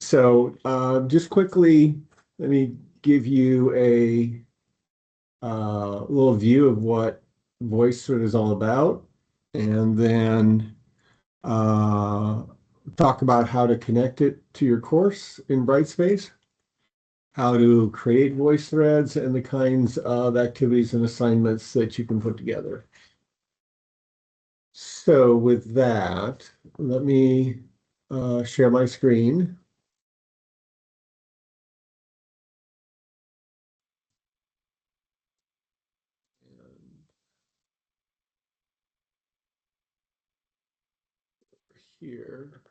So just quickly, let me give you a little view of what VoiceThread is all about, and then uh, talk about how to connect it to your course in Brightspace, how to create voice threads, and the kinds of activities and assignments that you can put together. So with that, let me share my screen. Here.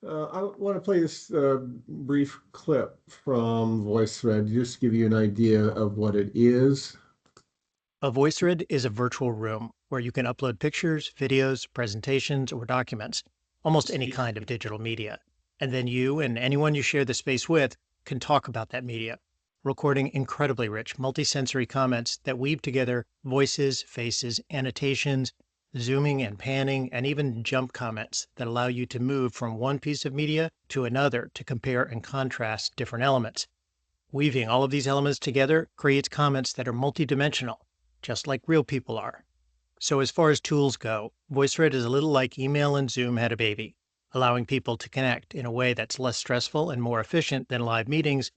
I want to play this brief clip from VoiceThread just to give you an idea of what it is. A VoiceThread is a virtual room where you can upload pictures, videos, presentations, or documents, almost any kind of digital media. And then you and anyone you share the space with can talk about that media, recording incredibly rich multisensory comments that weave together voices, faces, annotations, zooming and panning, and even jump comments that allow you to move from one piece of media to another to compare and contrast different elements. Weaving all of these elements together creates comments that are multidimensional, just like real people are. So as far as tools go, VoiceThread is a little like email and Zoom had a baby, allowing people to connect in a way that's less stressful and more efficient than live meetings,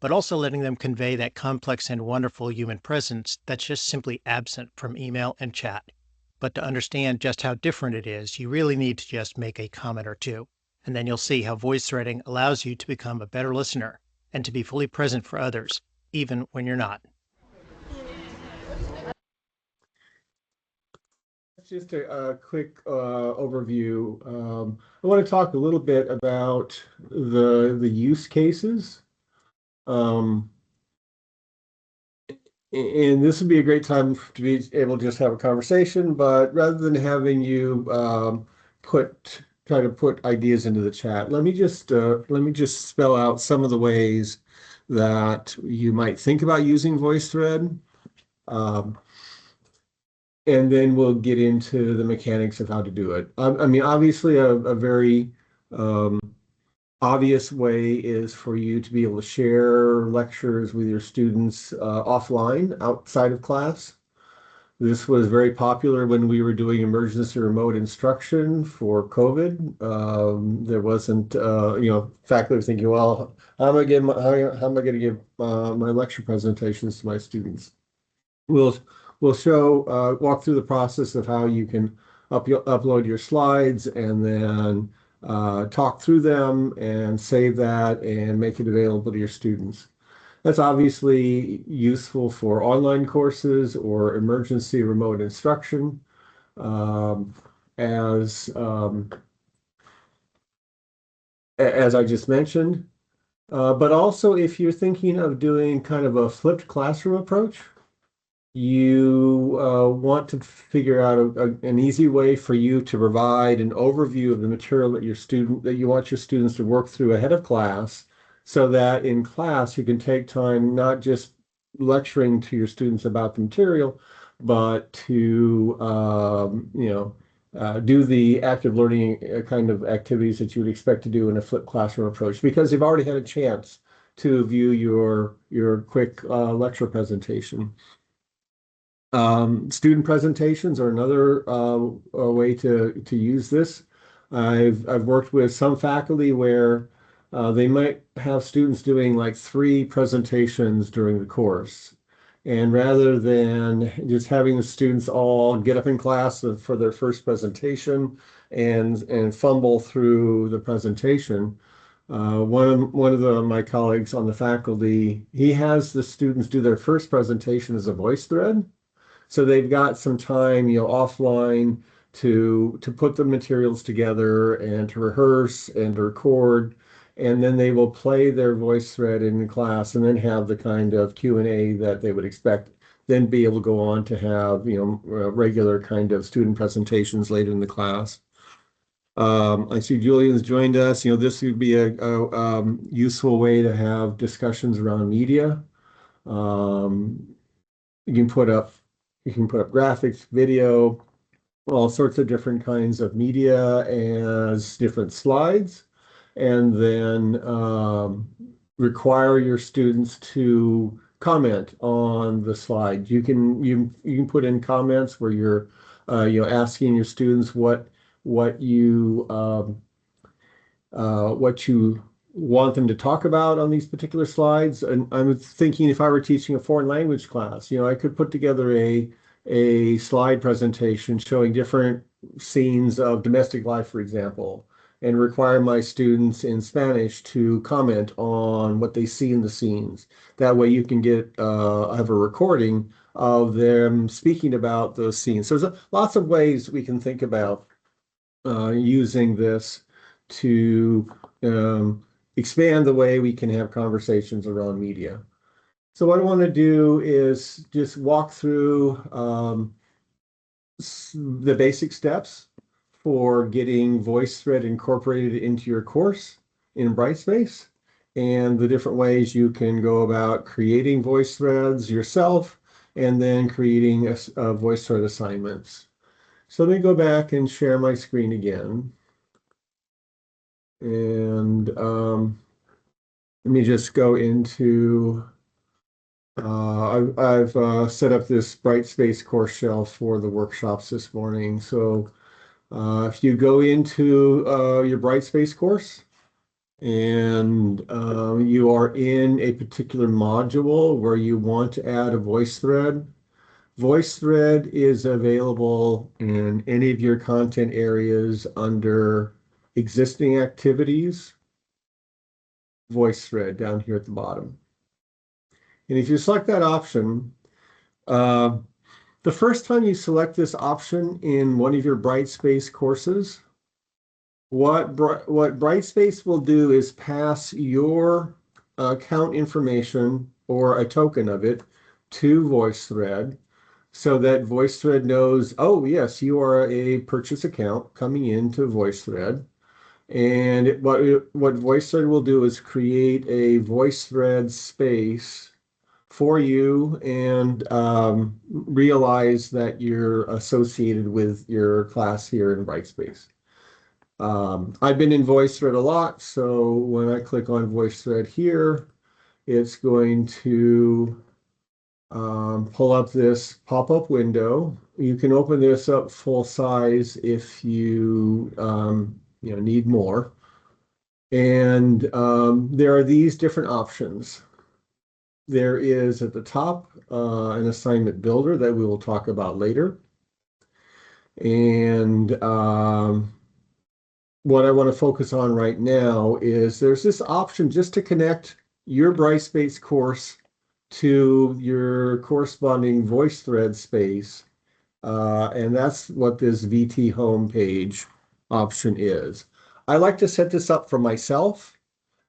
but also letting them convey that complex and wonderful human presence that's just simply absent from email and chat. But to understand just how different it is, you really need to just make a comment or two, and then you'll see how voice threading allows you to become a better listener and to be fully present for others, even when you're not. Just a quick overview. I want to talk a little bit about the use cases. Um, and this would be a great time to be able to just have a conversation, but rather than having you try to put ideas into the chat, let me just spell out some of the ways that you might think about using VoiceThread. And then we'll get into the mechanics of how to do it. I mean, obviously, a very obvious way is for you to be able to share lectures with your students offline, outside of class. This was very popular when we were doing emergency remote instruction for COVID. There wasn't, faculty were thinking, well, how am I going to give my lecture presentations to my students? We'll walk through the process of how you can upload your slides and then talk through them and save that and make it available to your students. That's obviously useful for online courses or emergency remote instruction. As I just mentioned, but also if you're thinking of doing kind of a flipped classroom approach, you want to figure out an easy way for you to provide an overview of the material that you want your students to work through ahead of class, so that in class you can take time not just lecturing to your students about the material, but to do the active learning kind of activities that you would expect to do in a flipped classroom approach, because they've already had a chance to view your quick lecture presentation. Student presentations are another way to use this. I've worked with some faculty where they might have students doing like 3 presentations during the course. And rather than just having the students all get up in class for their first presentation and fumble through the presentation, one of my colleagues on the faculty, he has the students do their first presentation as a voice thread. So they've got some time, offline to put the materials together and to rehearse and to record, and then they will play their voice thread in class and then have the kind of Q&A that they would expect, then be able to go on to have, regular kind of student presentations later in the class. I see Julian's joined us. This would be a useful way to have discussions around media. You can put up graphics, video, all sorts of different kinds of media as different slides. and then require your students to comment on the slide. You can put in comments where you're asking your students what you what you want them to talk about on these particular slides. And I'm thinking if I were teaching a foreign language class, I could put together a slide presentation showing different scenes of domestic life, for example, and require my students in Spanish to comment on what they see in the scenes. That way you can have a recording of them speaking about those scenes. So there's lots of ways we can think about using this to expand the way we can have conversations around media. So what I want to do is just walk through the basic steps for getting VoiceThread incorporated into your course in Brightspace, and the different ways you can go about creating VoiceThreads yourself and then creating a VoiceThread assignments. So let me go back and share my screen again. And let me just go into, I've set up this Brightspace course shell for the workshops this morning. So if you go into your Brightspace course and you are in a particular module where you want to add a VoiceThread, VoiceThread is available in any of your content areas under existing activities, VoiceThread down here at the bottom. And if you select that option, uh, the first time you select this option in one of your Brightspace courses, what Brightspace will do is pass your account information or a token of it to VoiceThread so that VoiceThread knows, oh, yes, you are a purchase account coming into VoiceThread. And what VoiceThread will do is create a VoiceThread space for you and realize that you're associated with your class here in Brightspace. I've been in VoiceThread a lot, so when I click on VoiceThread here, it's going to pull up this pop-up window. You can open this up full size if you need more. And there are these different options. There is at the top an assignment builder that we will talk about later. And what I want to focus on right now is there's this option just to connect your Brightspace course to your corresponding VoiceThread space. And that's what this VT homepage option is. I like to set this up for myself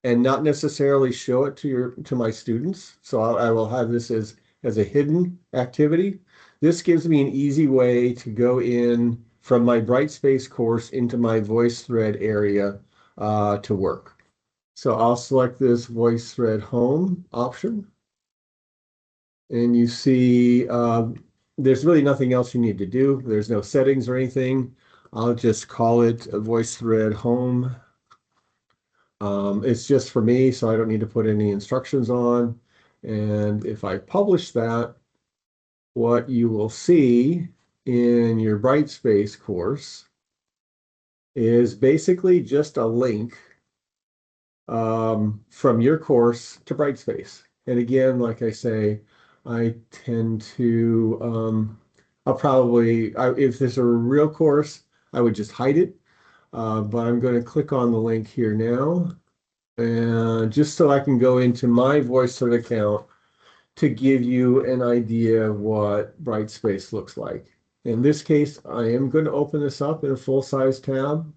and not necessarily show it to my students. So I will have this as a hidden activity. This gives me an easy way to go in from my Brightspace course into my VoiceThread area to work. So I'll select this VoiceThread home option. And you see there's really nothing else you need to do. There's no settings or anything. I'll just call it a VoiceThread home. It's just for me, so I don't need to put any instructions on. And if I publish that, what you will see in your Brightspace course is basically just a link from your course to Brightspace. And again, like I say, I tend to, if there's a real course, I would just hide it. But I'm going to click on the link here now. And just so I can go into my VoiceThread account to give you an idea of what Brightspace looks like. In this case, I am going to open this up in a full-size tab.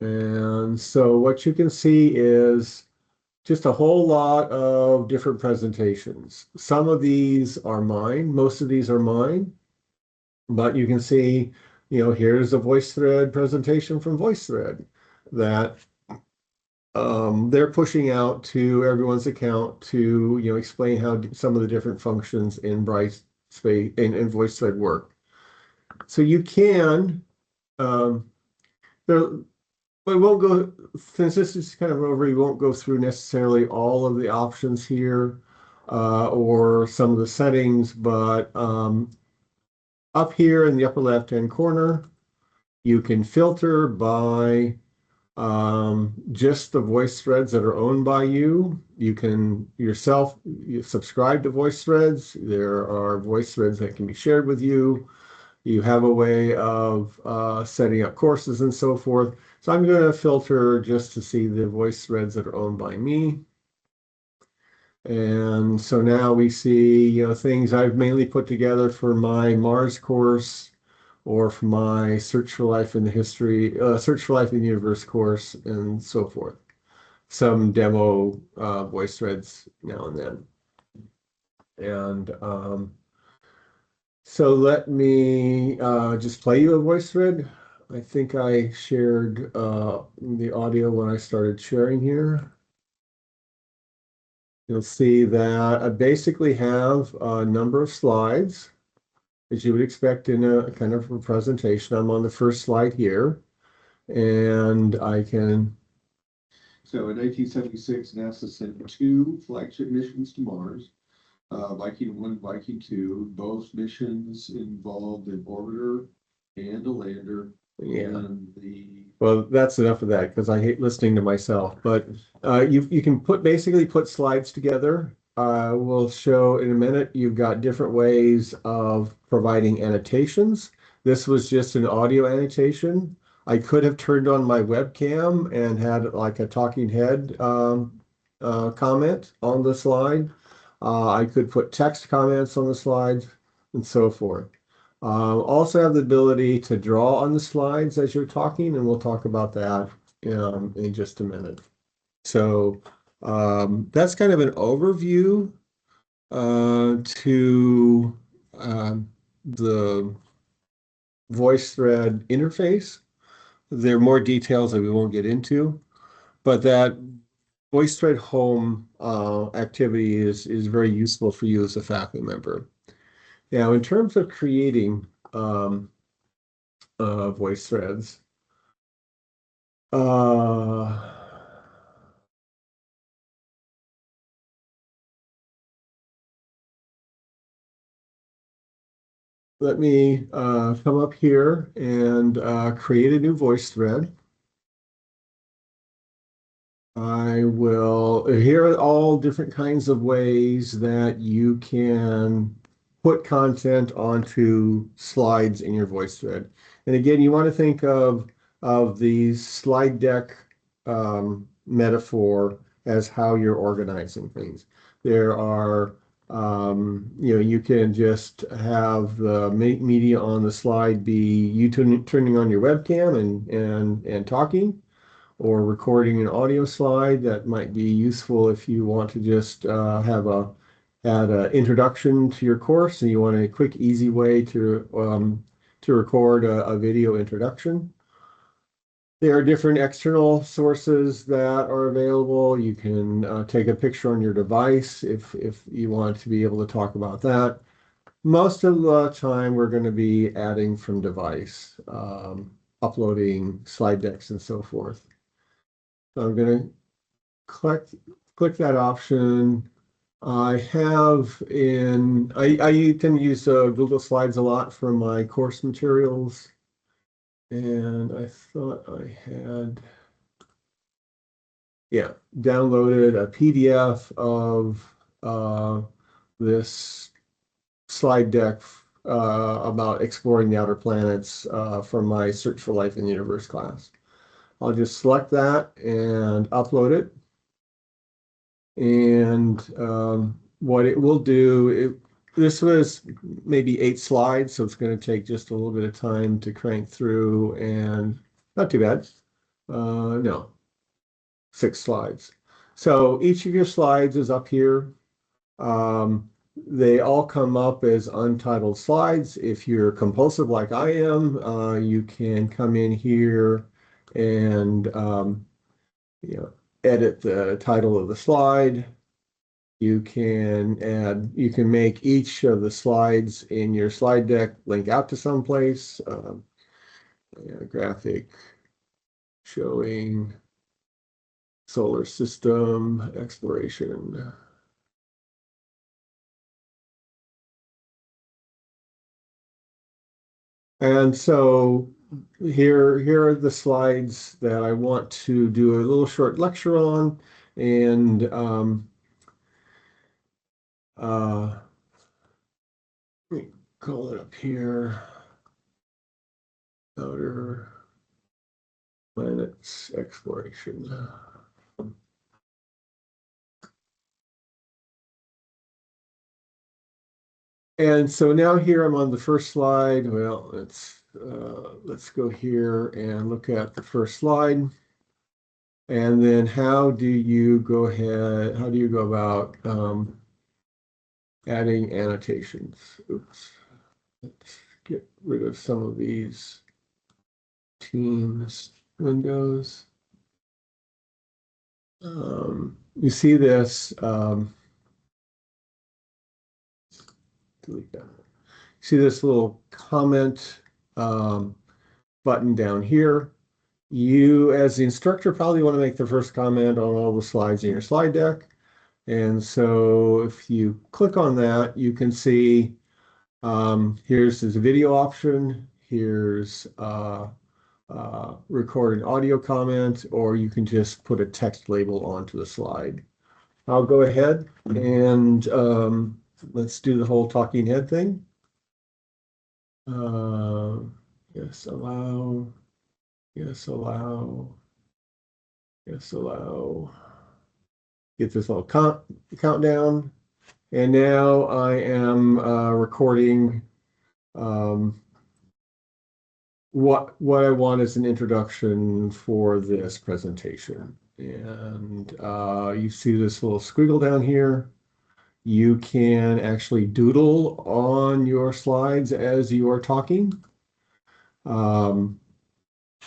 And so what you can see is just a whole lot of different presentations. Some of these are mine, most of these are mine, but you can see, here's a VoiceThread presentation from VoiceThread that they're pushing out to everyone's account to explain how some of the different functions in Brightspace in VoiceThread work. So you can there But we won't go, since this is kind of over, we won't go through necessarily all of the options here or some of the settings, but up here in the upper left-hand corner, you can filter by just the voice threads that are owned by you. You can yourself you subscribe to voice threads. There are voice threads that can be shared with you. You have a way of setting up courses and so forth. So I'm going to filter just to see the voice threads that are owned by me. And so now we see, things I've mainly put together for my Mars course or for my Search for Life in the History, Search for Life in the Universe course, and so forth. Some demo voice threads now and then. And so let me just play you a voice thread. I think I shared the audio when I started sharing here. You'll see that I basically have a number of slides, as you would expect in a kind of a presentation. I'm on the first slide here, and I can. So in 1876, NASA sent 2 flagship missions to Mars, Viking 1, Viking 2. Both missions involved an orbiter and a lander. Yeah. And the Well, that's enough of that because I hate listening to myself. But you can basically put slides together. We'll show in a minute. You've got different ways of providing annotations. This was just an audio annotation. I could have turned on my webcam and had like a talking head comment on the slide. I could put text comments on the slides and so forth. Also have the ability to draw on the slides as you're talking, and we'll talk about that in just a minute. So that's kind of an overview to the VoiceThread interface. There are more details that we won't get into, but that VoiceThread home activity is very useful for you as a faculty member. Now, in terms of creating voice threads, let me come up here and create a new voice thread. Here are all different kinds of ways that you can put content onto slides in your voice thread. And again, you want to think of the slide deck metaphor as how you're organizing things. There are, you can just have the media on the slide be you turning on your webcam and talking, or recording an audio slide that might be useful if you want to just add an introduction to your course and you want a quick, easy way to record a video introduction. There are different external sources that are available. You can take a picture on your device if you want to be able to talk about that. Most of the time, we're going to be adding from device, uploading slide decks and so forth. So I'm going to click that option. I tend to use Google Slides a lot for my course materials. And I thought I had, downloaded a PDF of this slide deck about exploring the outer planets from my Search for Life in the Universe class. I'll just select that and upload it. And what it will do, this was maybe 8 slides, so it's going to take just a little bit of time to crank through, and not too bad. No, 6 slides. So each of your slides is up here. They all come up as untitled slides. If you're compulsive like I am, you can come in here and edit the title of the slide. You can make each of the slides in your slide deck link out to someplace, graphic showing solar system exploration. And so here are the slides that I want to do a little short lecture on. And let me call it up here. Outer planets exploration. And so now here I'm on the first slide. Well, let's go here and look at the first slide. And then how do you go about adding annotations? Oops. Let's get rid of some of these Teams windows. You see this, delete that. See this little comment button down here. You, as the instructor, probably want to make the first comment on all the slides in your slide deck. And so if you click on that, you can see here's this video option, here's record an audio comment, or you can just put a text label onto the slide. I'll go ahead and let's do the whole talking head thing. Yes, allow. Yes, allow. Yes, allow. Get this little countdown. And now I am recording what I want as an introduction for this presentation. And you see this little squiggle down here. You can actually doodle on your slides as you are talking.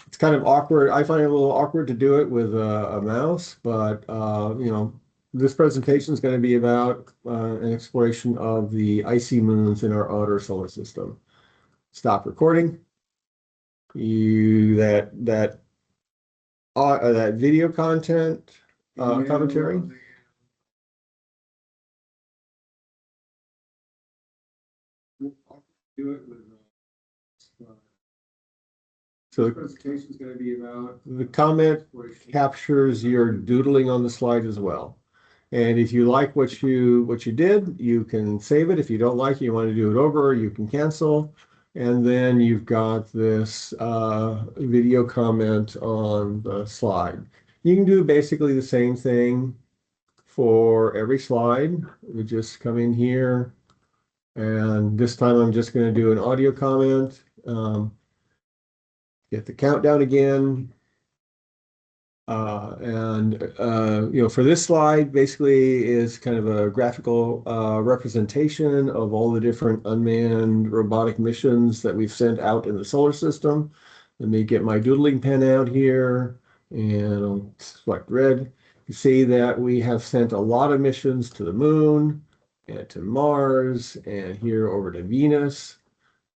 It's kind of awkward. I find it a little awkward to do it with a mouse, but you know, this presentation is going to be about an exploration of the icy moons in our outer solar system. Stop recording. That video content commentary. Do it with. So the presentation is going to be about the comment captures your doodling on the slide as well. And if you like what you did, you can save it. If you don't like it, you want to do it over, you can cancel. And then you've got this video comment on the slide. You can do basically the same thing for every slide. We just come in here, and this time I'm just going to do an audio comment. Get the countdown again. You know, for this slide, basically is kind of a graphical representation of all the different unmanned robotic missions that we've sent out in the solar system. Let me get my doodling pen out here and I'll select red. You see that we have sent a lot of missions to the moon and to Mars and here over to Venus.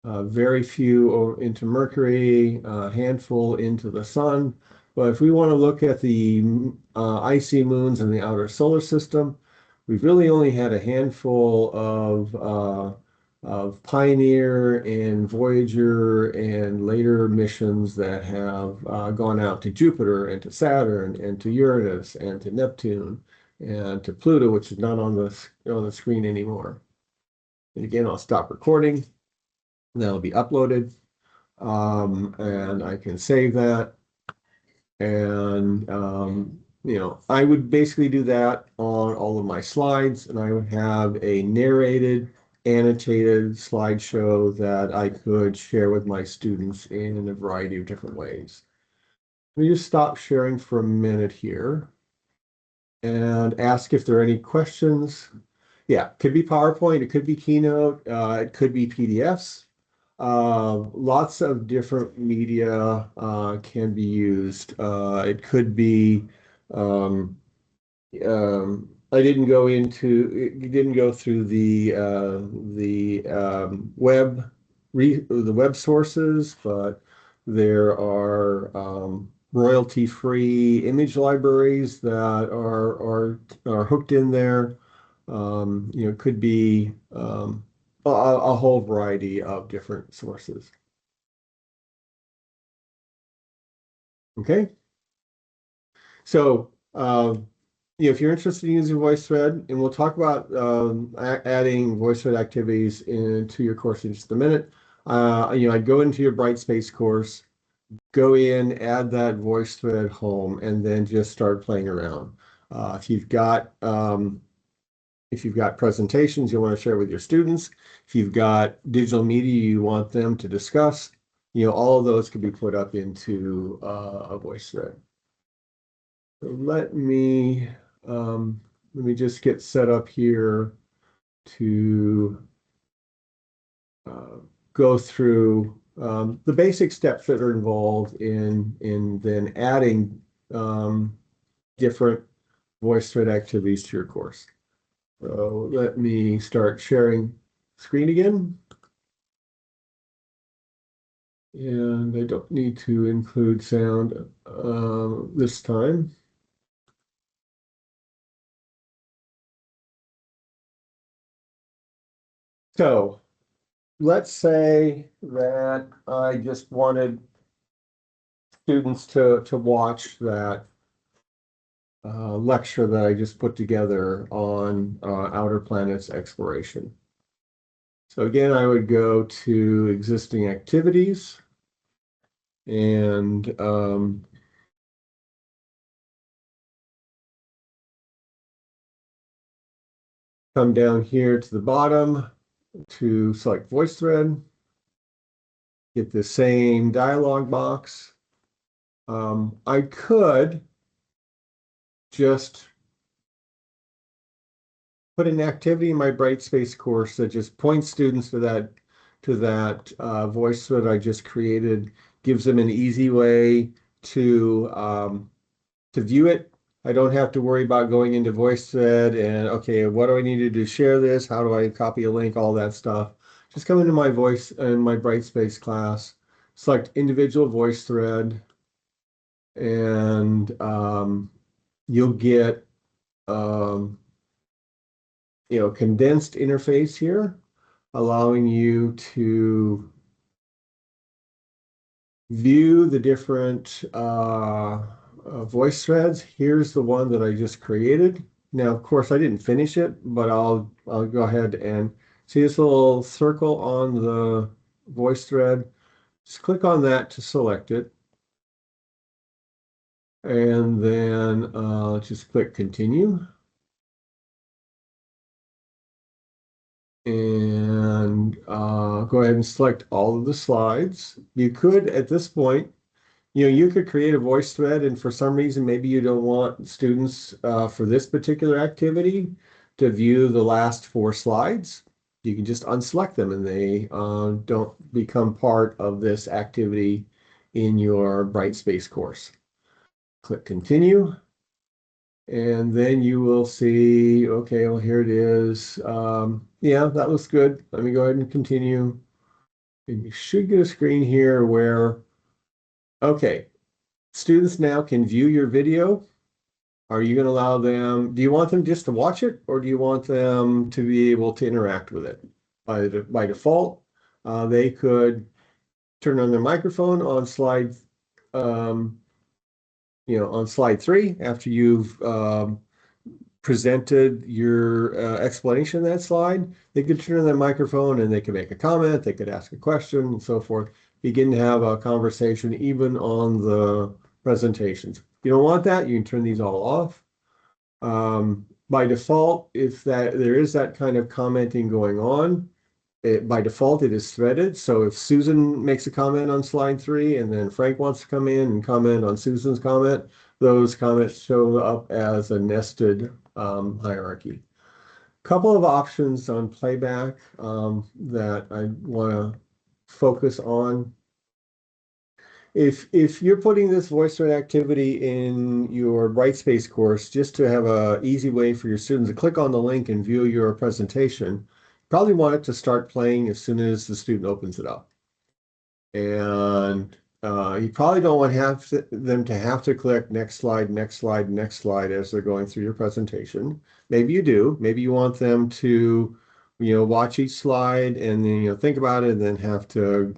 Very few into Mercury, a handful into the sun. But if we want to look at the icy moons in the outer solar system, we've really only had a handful of Pioneer and Voyager and later missions that have gone out to Jupiter and to Saturn and to Uranus and to Neptune and to Pluto, which is not on the screen anymore. And again, I'll stop recording. That'll be uploaded, and I can save that. And you know, I would basically do that on all of my slides, and I would have a narrated, annotated slideshow that I could share with my students in a variety of different ways. Let me just stop sharing for a minute here and ask if there are any questions. Yeah, it could be PowerPoint, it could be Keynote, it could be PDFs. Lots of different media can be used. It could be I didn't go through the web sources, but there are royalty-free image libraries that are hooked in there. It could be a whole variety of different sources. Okay. So, if you're interested in using VoiceThread, and we'll talk about adding VoiceThread activities into your course in just a minute. I'd go into your Brightspace course, go in, add that VoiceThread home, and then just start playing around. If you've got presentations you want to share with your students, if you've got digital media you want them to discuss, all of those can be put up into a VoiceThread. So let me just get set up here to go through the basic steps that are involved in then adding different VoiceThread activities to your course. So let me start sharing screen again. And I don't need to include sound this time. So let's say that I just wanted students to watch that lecture that I just put together on outer planets exploration. So again, I would go to existing activities and come down here to the bottom to select VoiceThread, get the same dialog box. I could just put an activity in my Brightspace course that just points students to that VoiceThread I just created, gives them an easy way to view it. I don't have to worry about going into VoiceThread and, okay, what do I need to do to share this? How do I copy a link? All that stuff. Just come into my Brightspace class, select individual VoiceThread, and you'll get condensed interface here, allowing you to view the different voice threads. Here's the one that I just created. Now, of course, I didn't finish it, but I'll go ahead and see this little circle on the voice thread. Just click on that to select it. And then just click continue. And go ahead and select all of the slides. You could, at this point, you could create a voice thread, and for some reason, maybe you don't want students for this particular activity to view the last 4 slides. You can just unselect them and they don't become part of this activity in your Brightspace course. Click continue. And then you will see, okay, well, here it is. Yeah, that looks good. Let me go ahead and continue. And you should get a screen here where, okay, students now can view your video. Are you going to allow them, do you want them just to watch it, or do you want them to be able to interact with it? By default, they could turn on their microphone on slide, on slide 3 after you've presented your explanation of that slide. They could turn on their microphone and they could make a comment, they could ask a question, and so forth. Begin to have a conversation even on the presentations. If you don't want that, you can turn these all off. By default, if there is that kind of commenting going on, by default it is threaded. So if Susan makes a comment on slide 3 and then Frank wants to come in and comment on Susan's comment, those comments show up as a nested hierarchy. Couple of options on playback that I want to focus on. If you're putting this VoiceThread activity in your Brightspace course just to have an easy way for your students to click on the link and view your presentation, you probably want it to start playing as soon as the student opens it up. And You probably don't want them to have to click next slide, next slide, next slide as they're going through your presentation. Maybe you do. Maybe you want them to, watch each slide and then, think about it and then have to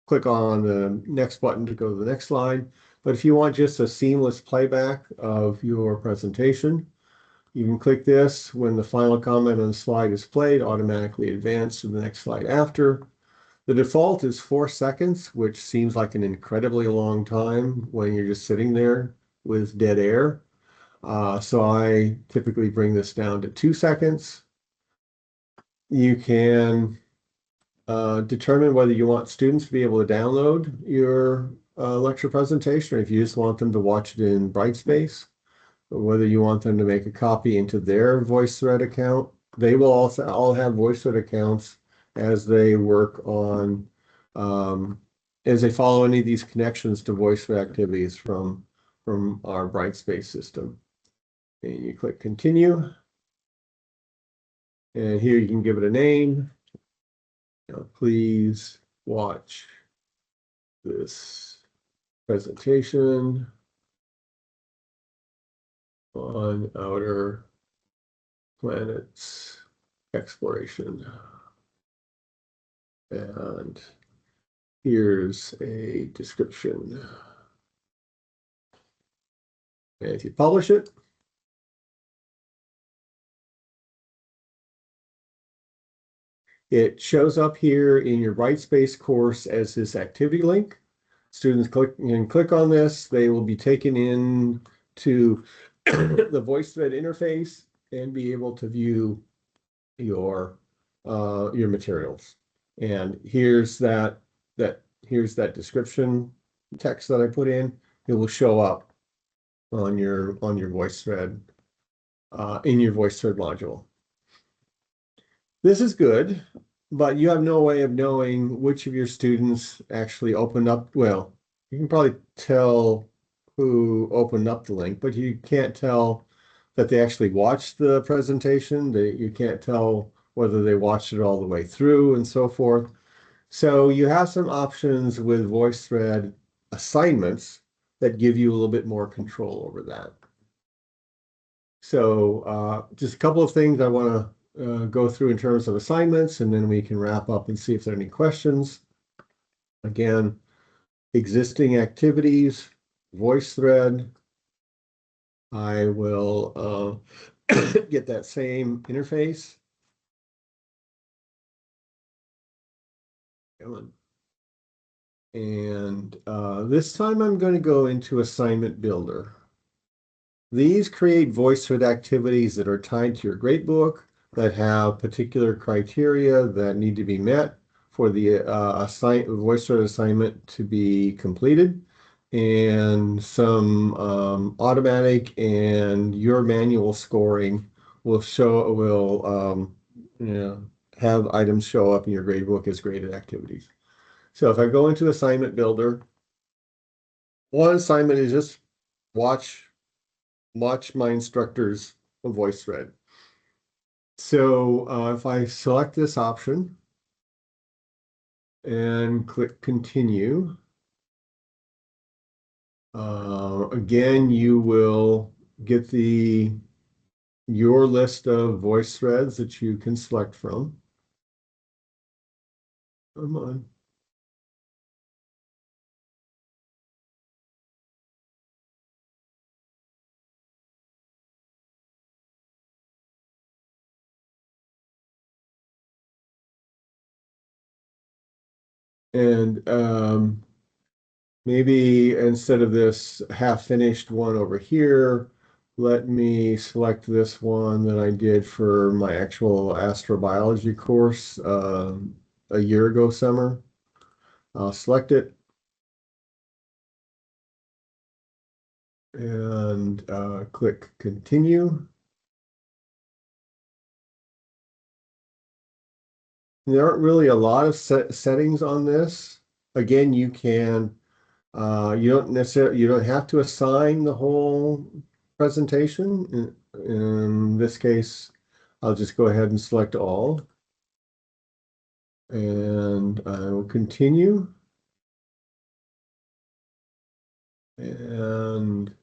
click on the next button to go to the next slide. But if you want just a seamless playback of your presentation, you can click this. When the final comment on the slide is played, automatically advance to the next slide after. The default is 4 seconds, which seems like an incredibly long time when you're just sitting there with dead air. So I typically bring this down to 2 seconds. You can determine whether you want students to be able to download your lecture presentation, or if you just want them to watch it in Brightspace, or whether you want them to make a copy into their VoiceThread account. They will also all have VoiceThread accounts as they work on, as they follow any of these connections to VoiceThread activities from our Brightspace system. And you click continue. And here you can give it a name. Please watch this presentation on outer planets exploration. And here's a description. And if you publish it, it shows up here in your Brightspace course as this activity link. Students can click on this. They will be taken in to the VoiceThread interface and be able to view your materials. And here's that description text that I put in. It will show up on your VoiceThread in your VoiceThread module. This is good, but you have no way of knowing which of your students actually opened up. Well, you can probably tell who opened up the link, but you can't tell that they actually watched the presentation. You can't tell whether they watched it all the way through and so forth. So you have some options with VoiceThread assignments that give you a little bit more control over that. So just a couple of things I want to go through in terms of assignments, and then we can wrap up and see if there are any questions. Again, existing activities, VoiceThread. I will get that same interface. And this time I'm going to go into Assignment Builder. These create VoiceThread activities that are tied to your gradebook, that have particular criteria that need to be met for the VoiceThread assignment to be completed, and some automatic and your manual scoring will have items show up in your gradebook as graded activities. So if I go into Assignment Builder, one assignment is just watch my instructor's VoiceThread. So if I select this option and click continue, again, you will get your list of VoiceThreads that you can select from. Come on. And maybe instead of this half-finished one over here, let me select this one that I did for my actual astrobiology course a year ago summer. I'll select it and click continue. There aren't really a lot of settings on this. Again, you can you don't have to assign the whole presentation. In this case, I'll just go ahead and select all, and I will continue. And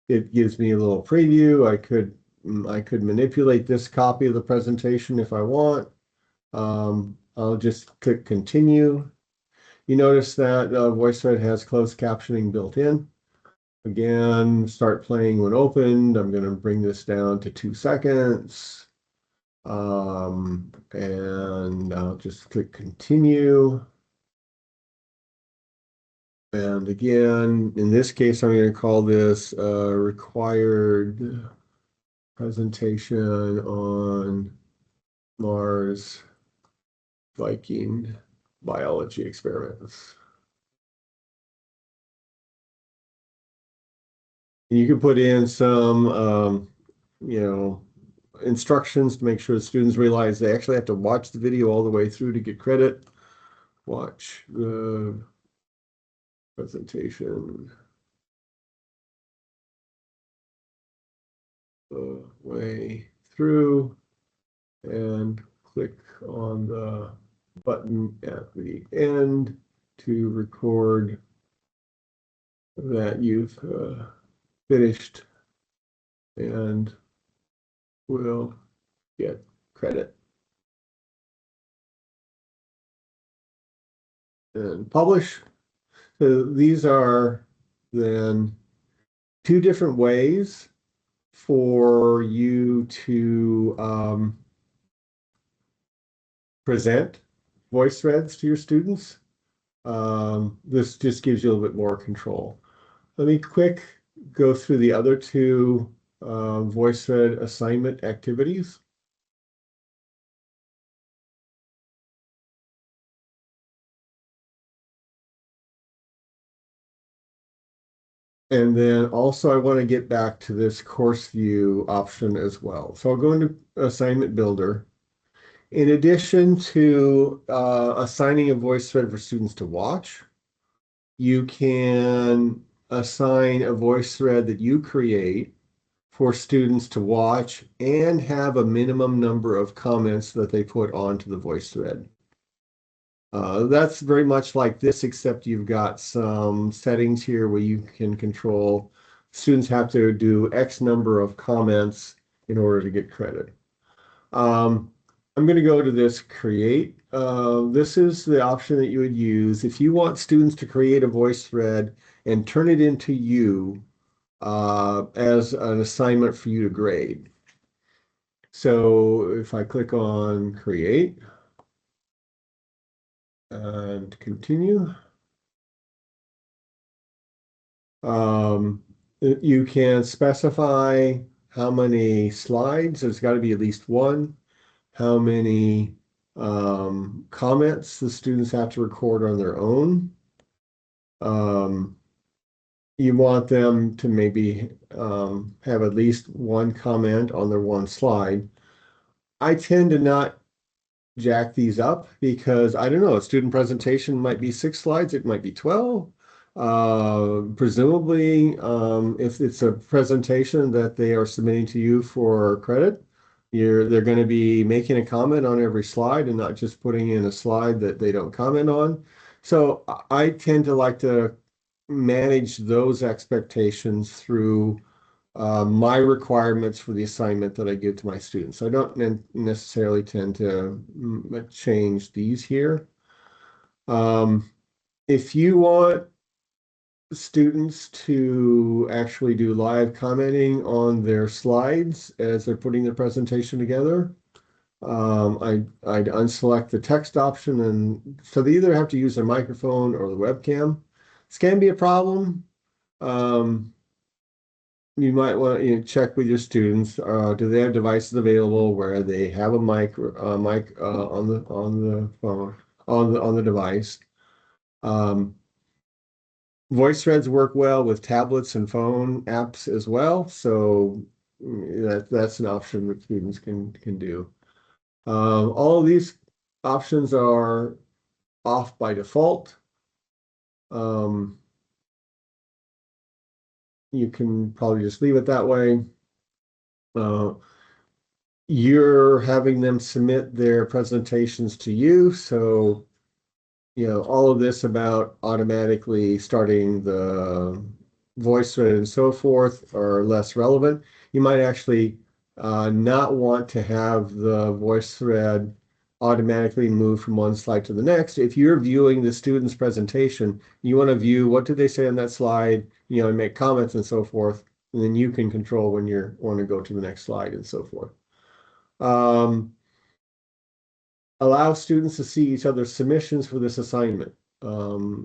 it gives me a little preview. I could manipulate this copy of the presentation if I want. I'll just click continue. You notice that VoiceThread has closed captioning built in. Again, start playing when opened. I'm going to bring this down to 2 seconds. And I'll just click continue. And again, in this case, I'm going to call this required presentation on Mars Viking biology experiments. And you can put in some, instructions to make sure the students realize they actually have to watch the video all the way through to get credit. Watch the presentation the way through and click on the button at the end to record that you've finished and will get credit. And publish. So these are then 2 different ways for you to present VoiceThreads to your students. This just gives you a little bit more control. Let me go through the other 2 VoiceThread assignment activities. And then also I want to get back to this course view option as well. So I'll go into assignment builder. In addition to assigning a VoiceThread for students to watch, you can assign a VoiceThread that you create for students to watch and have a minimum number of comments that they put onto the VoiceThread. That's very much like this, except you've got some settings here where you can control students have to do X number of comments in order to get credit. I'm going to go to this create. This is the option that you would use if you want students to create a VoiceThread and turn it into you as an assignment for you to grade. So if I click on create and continue, you can specify how many slides. There's got to be at least 1. How many comments the students have to record on their own. You want them to maybe have at least 1 comment on their 1 slide. I tend to not jack these up because I don't know, a student presentation might be 6 slides, it might be 12. Presumably, if it's a presentation that they are submitting to you for credit, they're going to be making a comment on every slide and not just putting in a slide that they don't comment on. So I tend to like to manage those expectations through my requirements for the assignment that I give to my students. I don't necessarily tend to change these here. If you want students to actually do live commenting on their slides as they're putting their presentation together, I'd unselect the text option, and so they either have to use their microphone or the webcam. This can be a problem. You might want to check with your students. Do they have devices available where they have a mic on the phone on the device? VoiceThreads work well with tablets and phone apps as well, so that's an option that students can do. All of these options are off by default. You can probably just leave it that way. You're having them submit their presentations to you, so all of this about automatically starting the VoiceThread and so forth are less relevant. You might actually not want to have the VoiceThread automatically move from one slide to the next. If you're viewing the student's presentation, you want to view what did they say on that slide, and make comments and so forth. And then you can control when you want to go to the next slide and so forth. Allow students to see each other's submissions for this assignment.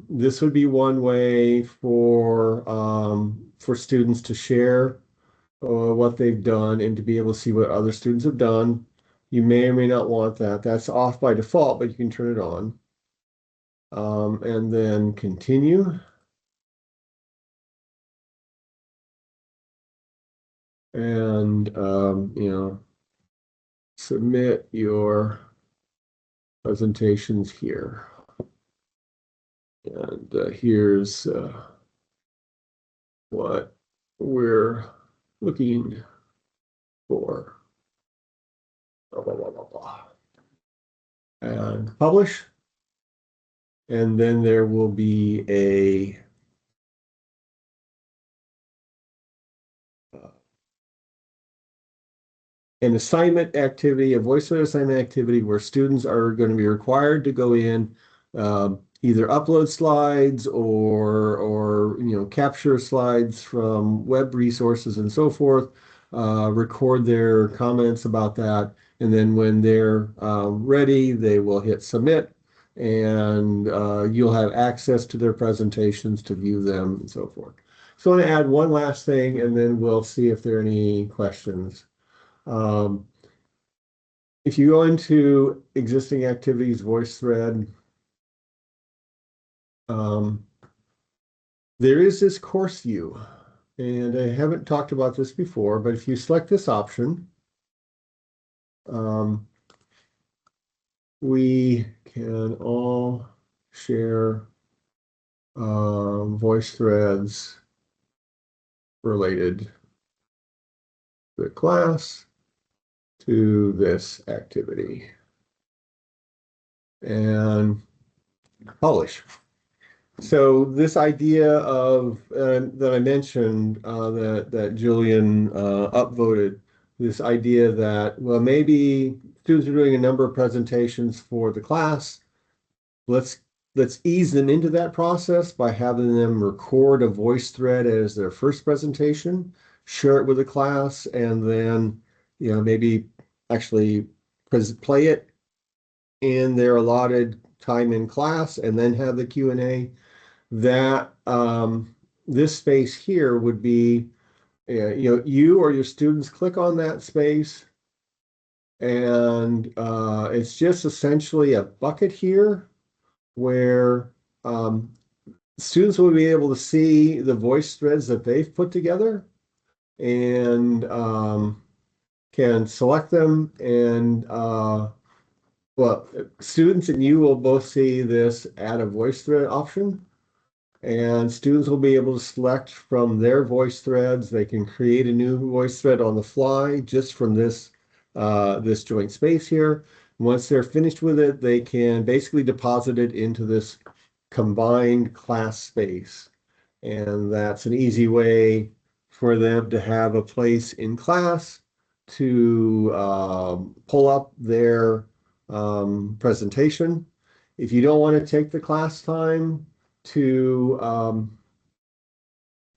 This would be one way for students to share what they've done and to be able to see what other students have done. You may or may not want that. That's off by default, but you can turn it on. And then continue. And, submit your presentations here. And here's what we're looking for. Blah, blah, blah, blah, blah. And publish. And then there will be an assignment activity, a VoiceThread assignment activity where students are going to be required to go in, either upload slides or capture slides from web resources and so forth, record their comments about that, and then when they're ready, they will hit submit, and you'll have access to their presentations to view them and so forth. So I want to add one last thing, and then we'll see if there are any questions. If you go into existing activities, VoiceThread, there is this course view, and I haven't talked about this before, but if you select this option, we can all share VoiceThreads related to the class to this activity and publish. So this idea of that I mentioned that Julian upvoted, this idea that, well, maybe students are doing a number of presentations for the class. Let's ease them into that process by having them record a VoiceThread as their first presentation, share it with the class, and then maybe actually play it in their allotted time in class, and then have the Q&A. That this space here would be, you or your students click on that space, and it's just essentially a bucket here where students will be able to see the VoiceThreads that they've put together and can select them, and well, students and you will both see this add a VoiceThread option, and students will be able to select from their VoiceThreads. They can create a new VoiceThread on the fly just from this joint space here. Once they're finished with it, they can basically deposit it into this combined class space. And that's an easy way for them to have a place in class to pull up their presentation. If you don't want to take the class time to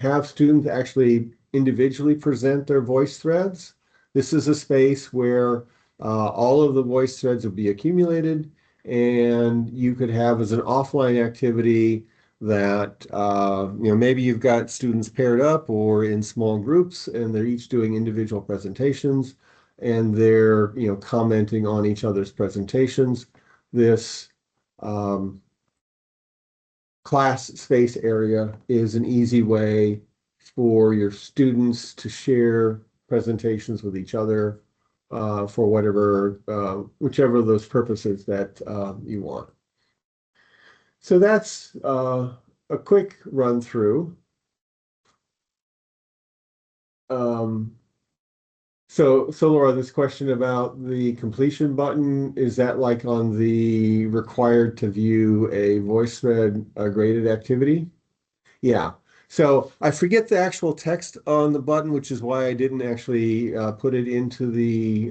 have students actually individually present their VoiceThreads, this is a space where all of the VoiceThreads will be accumulated, and you could have as an offline activity that maybe you've got students paired up or in small groups, and they're each doing individual presentations, and they're commenting on each other's presentations. This class space area is an easy way for your students to share presentations with each other for whichever of those purposes that you want. So that's a quick run through. So Laura, this question about the completion button, is that like on the required to view a VoiceThread graded activity? Yeah. So I forget the actual text on the button, which is why I didn't actually put it into the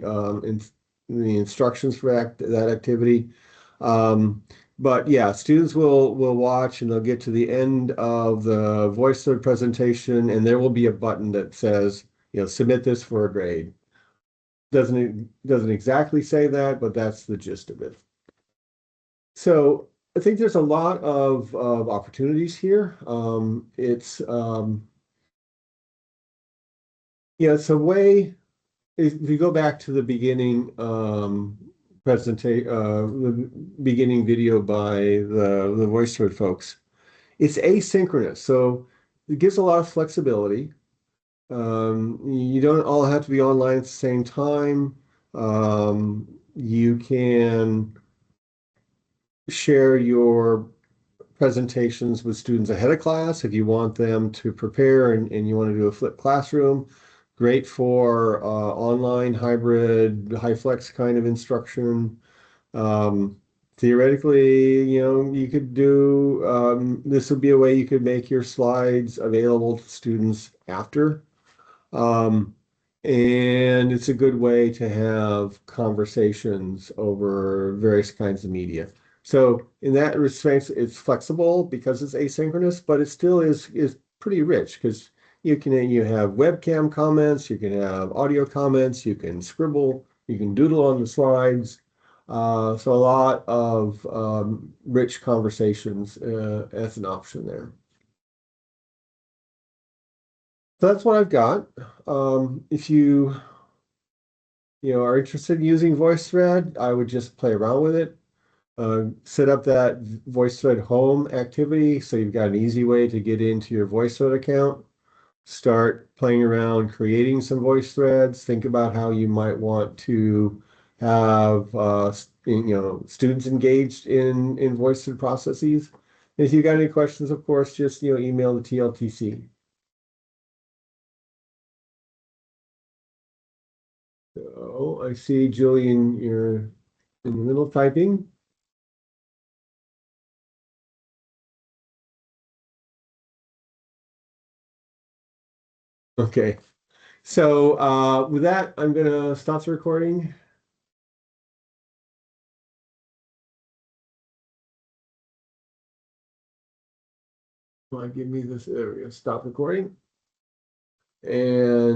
instructions for that activity. Um, but yeah, students will watch and they'll get to the end of the VoiceThread presentation, and there will be a button that says, submit this for a grade. Doesn't exactly say that, but that's the gist of it. So I think there's a lot of opportunities here. It's a way, if you go back to the beginning presentation, the beginning video by the VoiceThread folks, it's asynchronous, so it gives a lot of flexibility. You don't all have to be online at the same time. You can share your presentations with students ahead of class if you want them to prepare and you want to do a flipped classroom. Great for online, hybrid, high flex kind of instruction. Um, Theoretically, you could do this would be a way you could make your slides available to students after. Um, and it's a good way to have conversations over various kinds of media. So in that respect, it's flexible because it's asynchronous, but it still is pretty rich because you have webcam comments, you can have audio comments, you can scribble, you can doodle on the slides. So a lot of rich conversations as an option there. So that's what I've got. If you are interested in using VoiceThread, I would just play around with it. Set up that VoiceThread home activity so you've got an easy way to get into your VoiceThread account. Start playing around creating some voice threads. Think about how you might want to have students engaged in voice thread processes. If you got any questions, of course, just email the TLTC. So I see, Julian, you're in the middle of typing. Okay. So with that, I'm going to stop the recording. Give me this area. Stop recording. And